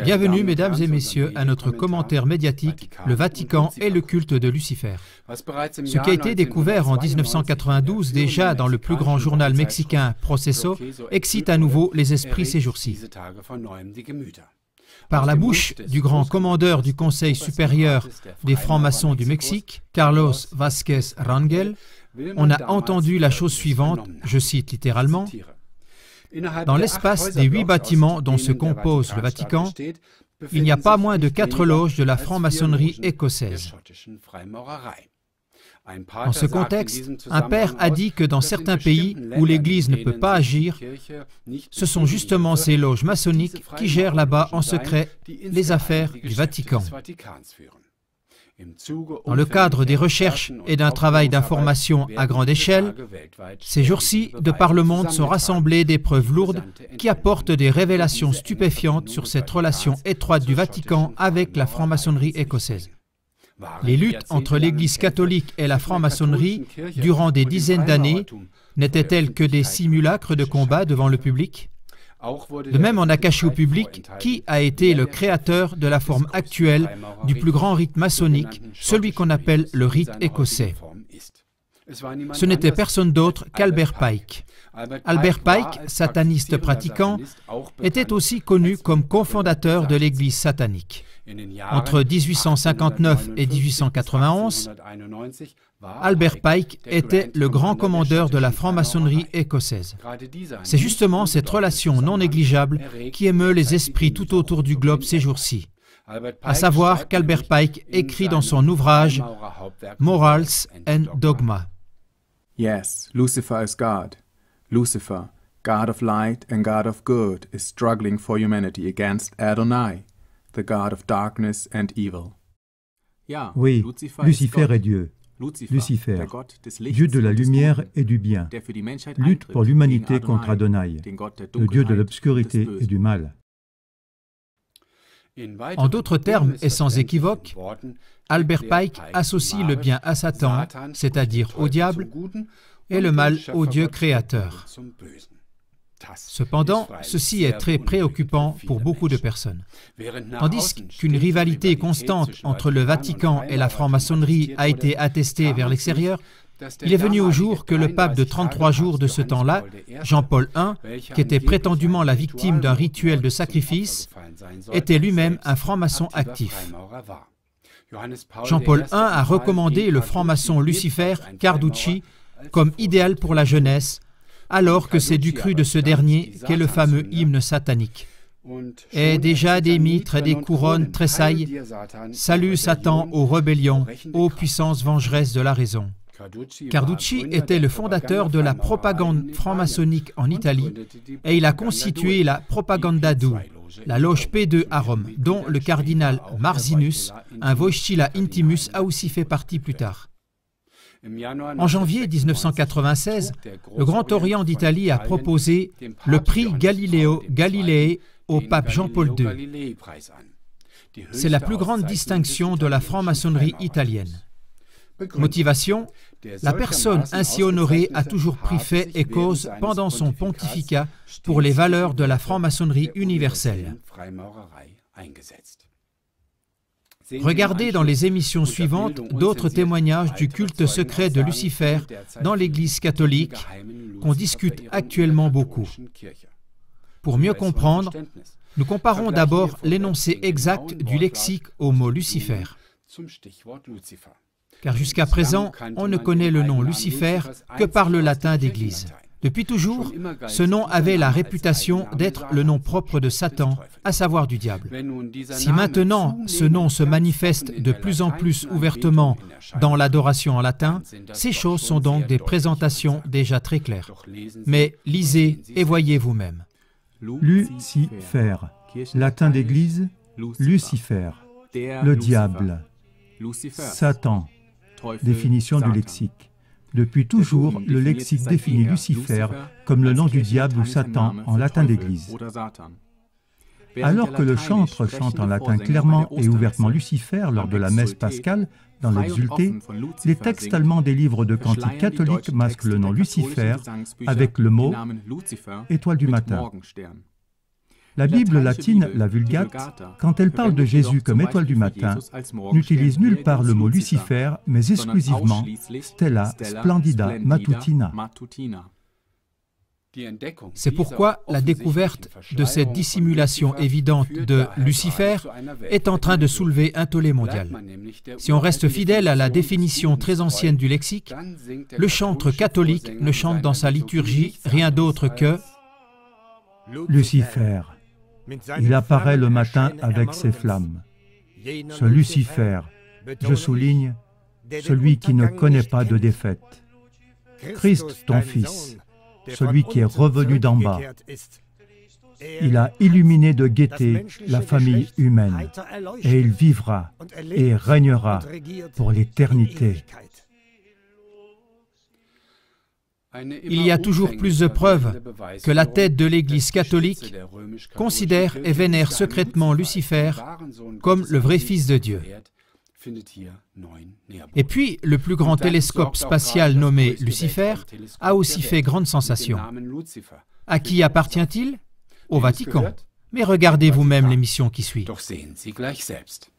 Bienvenue, mesdames et messieurs, à notre commentaire médiatique, le Vatican et le culte de Lucifer. Ce qui a été découvert en 1992 déjà dans le plus grand journal mexicain Proceso excite à nouveau les esprits ces jours-ci. Par la bouche du grand commandeur du Conseil supérieur des francs-maçons du Mexique, Carlos Vázquez Rangel, on a entendu la chose suivante, je cite littéralement: « Dans l'espace des 8 bâtiments dont se compose le Vatican, il n'y a pas moins de 4 loges de la franc-maçonnerie écossaise. » Dans ce contexte, un père a dit que dans certains pays où l'Église ne peut pas agir, ce sont justement ces loges maçonniques qui gèrent là-bas en secret les affaires du Vatican. Dans le cadre des recherches et d'un travail d'information à grande échelle, ces jours-ci, de par le monde sont rassemblées des preuves lourdes qui apportent des révélations stupéfiantes sur cette relation étroite du Vatican avec la franc-maçonnerie écossaise. Les luttes entre l'Église catholique et la franc-maçonnerie durant des dizaines d'années n'étaient-elles que des simulacres de combat devant le public? De même, on a caché au public qui a été le créateur de la forme actuelle du plus grand rite maçonnique, celui qu'on appelle le rite écossais. Ce n'était personne d'autre qu'Albert Pike. Albert Pike, sataniste pratiquant, était aussi connu comme cofondateur de l'Église satanique. Entre 1859 et 1891, Albert Pike était le grand commandeur de la franc-maçonnerie écossaise. C'est justement cette relation non négligeable qui émeut les esprits tout autour du globe ces jours-ci. À savoir qu'Albert Pike écrit dans son ouvrage « Morals and Dogma ». Yes, Lucifer is God. Lucifer, God of light and God of good, is struggling for humanity against Adonai, the God of darkness and evil. Oui, Lucifer est Dieu. Lucifer, Dieu de la lumière et du bien, lutte pour l'humanité contre Adonai, le Dieu de l'obscurité et du mal. En d'autres termes et sans équivoque, Albert Pike associe le bien à Satan, c'est-à-dire au diable, et le mal au Dieu créateur. Cependant, ceci est très préoccupant pour beaucoup de personnes. Tandis qu'une rivalité constante entre le Vatican et la franc-maçonnerie a été attestée vers l'extérieur, il est venu au jour que le pape de 33 jours de ce temps-là, Jean-Paul I, qui était prétendument la victime d'un rituel de sacrifice, était lui-même un franc-maçon actif. Jean-Paul I a recommandé le franc-maçon Lucifer Carducci comme idéal pour la jeunesse, alors que c'est du cru de ce dernier qu'est le fameux hymne satanique. Et déjà des mitres et des couronnes tressaillent. Salut Satan aux rébellions, ô puissance vengeresse de la raison. Carducci était le fondateur de la propagande franc-maçonnique en Italie et il a constitué la Propaganda Due, la loge P2 à Rome, dont le cardinal Marzinus, un Voicila Intimus, a aussi fait partie plus tard. En janvier 1996, le Grand Orient d'Italie a proposé le prix Galileo Galilei au pape Jean-Paul II. C'est la plus grande distinction de la franc-maçonnerie italienne. Motivation: la personne ainsi honorée a toujours pris fait et cause pendant son pontificat pour les valeurs de la franc-maçonnerie universelle. Regardez dans les émissions suivantes d'autres témoignages du culte secret de Lucifer dans l'Église catholique qu'on discute actuellement beaucoup. Pour mieux comprendre, nous comparons d'abord l'énoncé exact du lexique au mot Lucifer. Car jusqu'à présent, on ne connaît le nom Lucifer que par le latin d'Église. Depuis toujours, ce nom avait la réputation d'être le nom propre de Satan, à savoir du diable. Si maintenant ce nom se manifeste de plus en plus ouvertement dans l'adoration en latin, ces choses sont donc des présentations déjà très claires. Mais lisez et voyez vous-même. Lucifer, latin d'Église, Lucifer, le diable, Satan, définition du lexique. Depuis toujours, le lexique définit Lucifer comme le nom du diable ou Satan en latin d'Église. Alors que le chantre chante en latin clairement et ouvertement Lucifer lors de la messe pascale, dans l'Exulté, les textes allemands des livres de cantiques catholiques masquent le nom Lucifer avec le mot « étoile du matin ». La Bible latine, la Vulgate, quand elle parle de Jésus comme étoile du matin, n'utilise nulle part le mot Lucifer, mais exclusivement Stella Splendida Matutina. C'est pourquoi la découverte de cette dissimulation évidente de Lucifer est en train de soulever un tollé mondial. Si on reste fidèle à la définition très ancienne du lexique, le chantre catholique ne chante dans sa liturgie rien d'autre que Lucifer. Il apparaît le matin avec ses flammes. Ce Lucifer, je souligne, celui qui ne connaît pas de défaite. Christ, ton Fils, celui qui est revenu d'en bas. Il a illuminé de gaieté la famille humaine, et il vivra et régnera pour l'éternité. Il y a toujours plus de preuves que la tête de l'Église catholique considère et vénère secrètement Lucifer comme le vrai Fils de Dieu. Et puis, le plus grand télescope spatial nommé Lucifer a aussi fait grande sensation. À qui appartient-il? Au Vatican. Mais regardez vous-même l'émission qui suit. Doch sehen Sie gleich selbst.